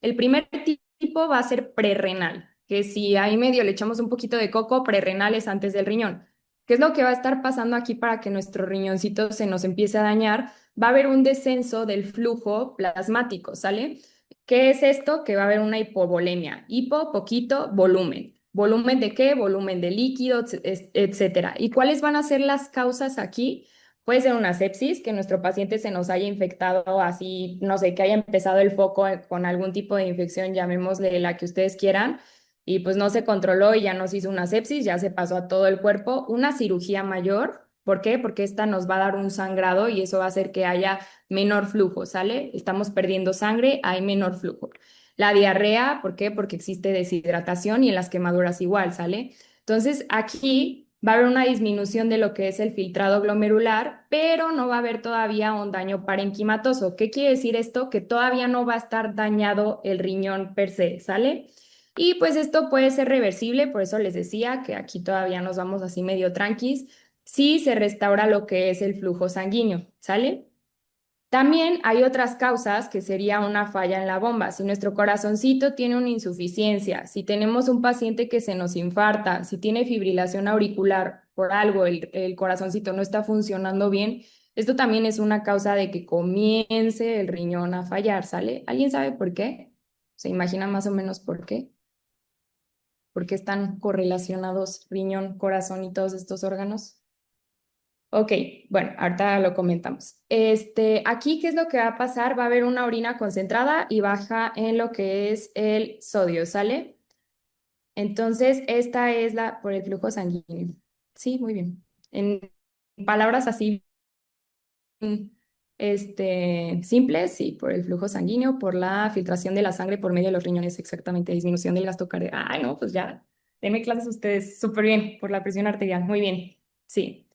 El primer tipo va a ser prerrenal, que si ahí medio le echamos un poquito de coco, prerrenal es antes del riñón. ¿Qué es lo que va a estar pasando aquí para que nuestro riñoncito se nos empiece a dañar? Va a haber un descenso del flujo plasmático, ¿sale? ¿Qué es esto? Que va a haber una hipovolemia. Hipo, poquito, volumen. ¿Volumen de qué? Volumen de líquido, etcétera. ¿Y cuáles van a ser las causas aquí? Puede ser una sepsis, que nuestro paciente se nos haya infectado así, no sé, que haya empezado el foco con algún tipo de infección, llamémosle la que ustedes quieran, y pues no se controló y ya nos hizo una sepsis, ya se pasó a todo el cuerpo. Una cirugía mayor, ¿por qué? Porque esta nos va a dar un sangrado y eso va a hacer que haya menor flujo, ¿sale? Estamos perdiendo sangre, hay menor flujo. La diarrea, ¿por qué? Porque existe deshidratación y en las quemaduras igual, ¿sale? Entonces, aquí va a haber una disminución de lo que es el filtrado glomerular, pero no va a haber todavía un daño parenquimatoso. ¿Qué quiere decir esto? Que todavía no va a estar dañado el riñón per se, ¿sale? Y pues esto puede ser reversible, por eso les decía que aquí todavía nos vamos así medio tranquis, si se restaura lo que es el flujo sanguíneo, ¿sale? También hay otras causas que sería una falla en la bomba. Si nuestro corazoncito tiene una insuficiencia, si tenemos un paciente que se nos infarta, si tiene fibrilación auricular por algo, el corazoncito no está funcionando bien, esto también es una causa de que comience el riñón a fallar, ¿sale? ¿Alguien sabe por qué? ¿Se imagina más o menos por qué? ¿Por qué están correlacionados riñón, corazón y todos estos órganos? Ok, bueno, ahorita lo comentamos. Aquí, ¿qué es lo que va a pasar? Va a haber una orina concentrada y baja en lo que es el sodio, ¿sale? Entonces, esta es la por el flujo sanguíneo. Sí, muy bien. En palabras así, simples, sí, por el flujo sanguíneo, por la filtración de la sangre por medio de los riñones, exactamente, disminución del gasto cardíaco. Ay, no, pues ya, denme clases ustedes, súper bien, por la presión arterial, muy bien, sí.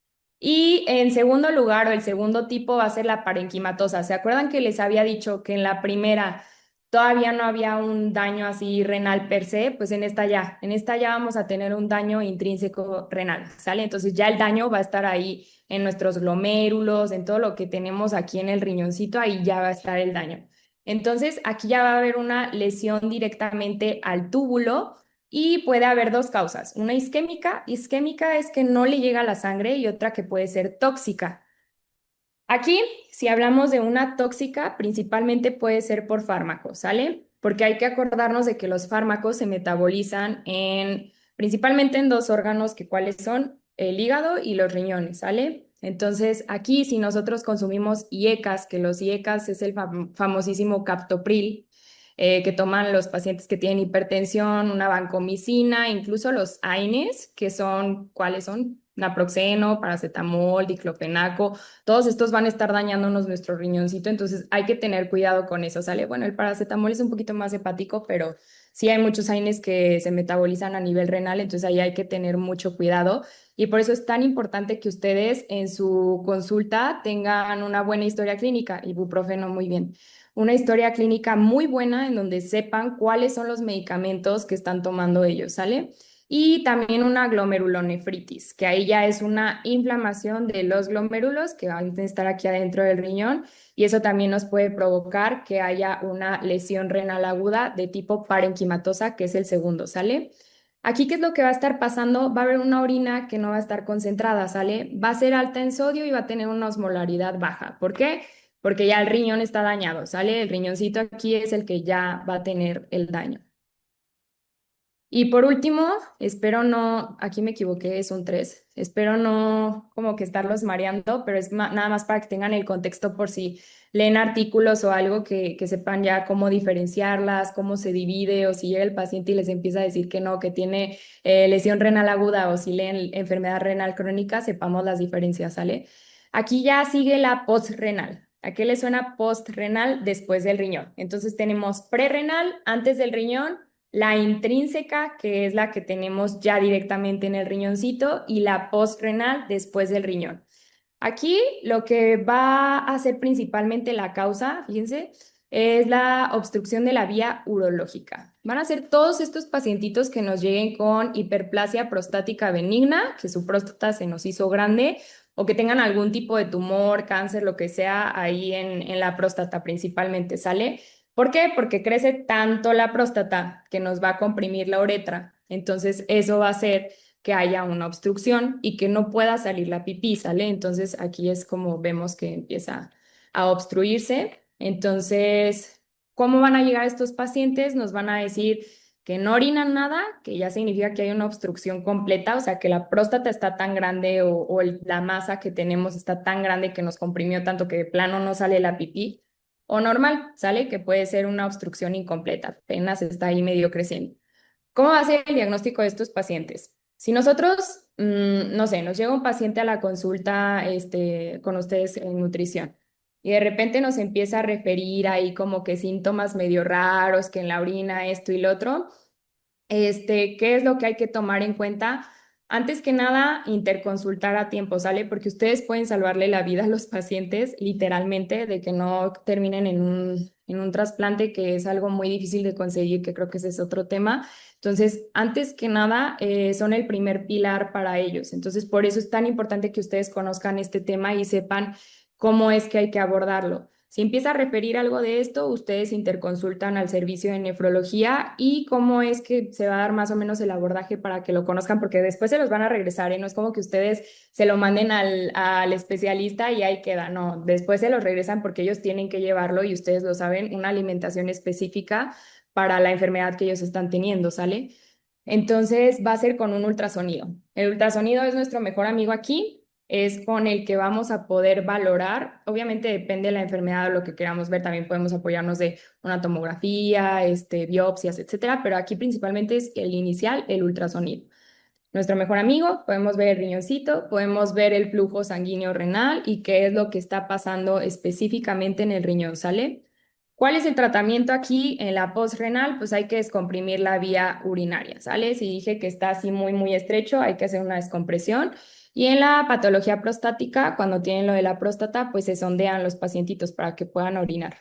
Y en segundo lugar, o el segundo tipo va a ser la parenquimatosa. ¿Se acuerdan que les había dicho que en la primera todavía no había un daño así renal per se? Pues en esta ya vamos a tener un daño intrínseco renal, ¿sale? Entonces ya el daño va a estar ahí en nuestros glomérulos, en todo lo que tenemos aquí en el riñoncito, ahí ya va a estar el daño. Entonces aquí ya va a haber una lesión directamente al túbulo y puede haber dos causas. Una isquémica es que no le llega la sangre y otra que puede ser tóxica. Aquí, si hablamos de una tóxica, principalmente puede ser por fármacos, ¿sale? Porque hay que acordarnos de que los fármacos se metabolizan principalmente en dos órganos, que cuáles son el hígado y los riñones, ¿sale? Entonces, aquí si nosotros consumimos IECAS, que los IECAS es el famosísimo captopril, que toman los pacientes que tienen hipertensión, una vancomicina, incluso los AINES, que son, ¿cuáles son? Naproxeno, paracetamol, diclofenaco, todos estos van a estar dañándonos nuestro riñoncito, entonces hay que tener cuidado con eso, ¿sale? Bueno, el paracetamol es un poquito más hepático, pero sí hay muchos AINES que se metabolizan a nivel renal, entonces ahí hay que tener mucho cuidado y por eso es tan importante que ustedes en su consulta tengan una buena historia clínica, ibuprofeno muy bien, una historia clínica muy buena en donde sepan cuáles son los medicamentos que están tomando ellos, ¿sale? Y también una glomerulonefritis, que ahí ya es una inflamación de los glomérulos que van a estar aquí adentro del riñón y eso también nos puede provocar que haya una lesión renal aguda de tipo parenquimatosa, que es el segundo, ¿sale? Aquí, ¿qué es lo que va a estar pasando? Va a haber una orina que no va a estar concentrada, ¿sale? Va a ser alta en sodio y va a tener una osmolaridad baja. ¿Por qué? Porque ya el riñón está dañado, ¿sale? El riñoncito aquí es el que ya va a tener el daño. Y por último, espero no, aquí me equivoqué, es un 3. Espero no como que estarlos mareando, pero es nada más para que tengan el contexto por si leen artículos o algo que sepan ya cómo diferenciarlas, cómo se divide, o si llega el paciente y les empieza a decir que no, que tiene lesión renal aguda, o si leen enfermedad renal crónica, sepamos las diferencias, ¿sale? Aquí ya sigue la postrenal. ¿A qué le suena postrenal? Después del riñón. Entonces tenemos prerrenal, antes del riñón, la intrínseca, que es la que tenemos ya directamente en el riñoncito, y la postrenal después del riñón. Aquí lo que va a ser principalmente la causa, fíjense, es la obstrucción de la vía urológica. Van a ser todos estos pacientitos que nos lleguen con hiperplasia prostática benigna, que su próstata se nos hizo grande, o que tengan algún tipo de tumor, cáncer, lo que sea ahí en la próstata principalmente, ¿sale? ¿Por qué? Porque crece tanto la próstata que nos va a comprimir la uretra. Entonces, eso va a hacer que haya una obstrucción y que no pueda salir la pipí, ¿sale? Entonces, aquí es como vemos que empieza a obstruirse. Entonces, ¿cómo van a llegar estos pacientes? Nos van a decir que no orinan nada, que ya significa que hay una obstrucción completa, o sea, que la próstata está tan grande la masa que tenemos está tan grande que nos comprimió tanto que de plano no sale la pipí. O normal, ¿sale? Que puede ser una obstrucción incompleta, apenas está ahí medio creciendo. ¿Cómo va a ser el diagnóstico de estos pacientes? Si nosotros, no sé, nos llega un paciente a la consulta con ustedes en nutrición y de repente nos empieza a referir ahí como que síntomas medio raros, que en la orina esto y lo otro, ¿qué es lo que hay que tomar en cuenta? Antes que nada, interconsultar a tiempo, ¿sale? Porque ustedes pueden salvarle la vida a los pacientes, literalmente, de que no terminen en un trasplante, que es algo muy difícil de conseguir, que creo que ese es otro tema. Entonces, antes que nada, son el primer pilar para ellos. Entonces, por eso es tan importante que ustedes conozcan este tema y sepan cómo es que hay que abordarlo. Si empieza a referir algo de esto, ustedes interconsultan al servicio de nefrología y cómo es que se va a dar más o menos el abordaje para que lo conozcan, porque después se los van a regresar, ¿eh? No es como que ustedes se lo manden al especialista y ahí queda, no, después se los regresan porque ellos tienen que llevarlo y ustedes lo saben, una alimentación específica para la enfermedad que ellos están teniendo, ¿sale? Entonces va a ser con un ultrasonido. El ultrasonido es nuestro mejor amigo aquí, es con el que vamos a poder valorar. Obviamente depende de la enfermedad o lo que queramos ver, también podemos apoyarnos de una tomografía, biopsias, etcétera, pero aquí principalmente es el inicial, el ultrasonido. Nuestro mejor amigo, podemos ver el riñoncito, podemos ver el flujo sanguíneo renal y qué es lo que está pasando específicamente en el riñón, ¿sale? ¿Cuál es el tratamiento aquí en la postrenal? Pues hay que descomprimir la vía urinaria, ¿sale? Si dije que está así muy, muy estrecho, hay que hacer una descompresión. Y en la patología prostática, cuando tienen lo de la próstata, pues se sondean los pacientitos para que puedan orinar.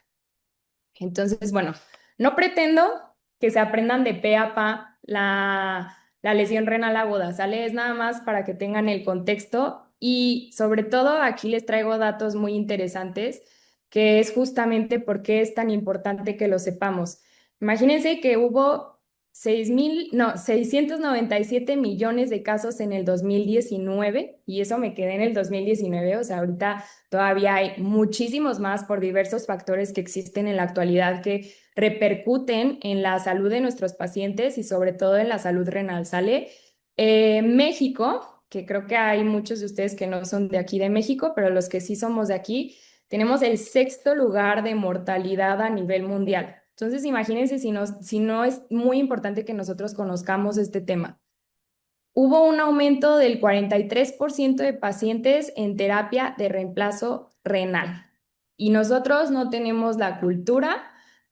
Entonces, bueno, no pretendo que se aprendan de pe a pa la lesión renal aguda, ¿sale? Es nada más para que tengan el contexto y sobre todo aquí les traigo datos muy interesantes, que es justamente por qué es tan importante que lo sepamos. Imagínense que hubo 697 millones de casos en el 2019 y eso me quedé en el 2019, o sea, ahorita todavía hay muchísimos más por diversos factores que existen en la actualidad que repercuten en la salud de nuestros pacientes y sobre todo en la salud renal, ¿sale? México, que creo que hay muchos de ustedes que no son de aquí de México, pero los que sí somos de aquí, tenemos el sexto lugar de mortalidad a nivel mundial. Entonces, imagínense si no es muy importante que nosotros conozcamos este tema. Hubo un aumento del 43% de pacientes en terapia de reemplazo renal. Y nosotros no tenemos la cultura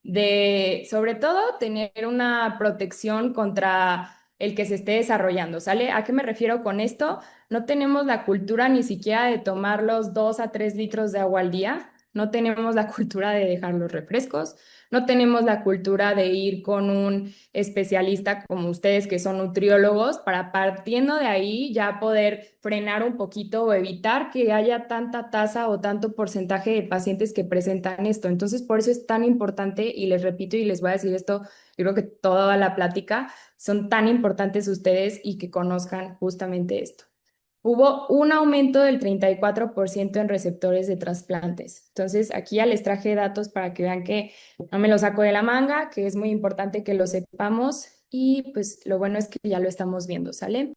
de, sobre todo, tener una protección contra el que se esté desarrollando, ¿sale? ¿A qué me refiero con esto? No tenemos la cultura ni siquiera de tomar los 2 a 3 litros de agua al día. No tenemos la cultura de dejar los refrescos. No tenemos la cultura de ir con un especialista como ustedes que son nutriólogos para partiendo de ahí ya poder frenar un poquito o evitar que haya tanta tasa o tanto porcentaje de pacientes que presentan esto. Entonces, por eso es tan importante y les repito y les voy a decir esto, yo creo que toda la plática son tan importantes ustedes y que conozcan justamente esto. Hubo un aumento del 34% en receptores de trasplantes. Entonces, aquí ya les traje datos para que vean que no me lo saco de la manga, que es muy importante que lo sepamos y pues lo bueno es que ya lo estamos viendo, ¿sale?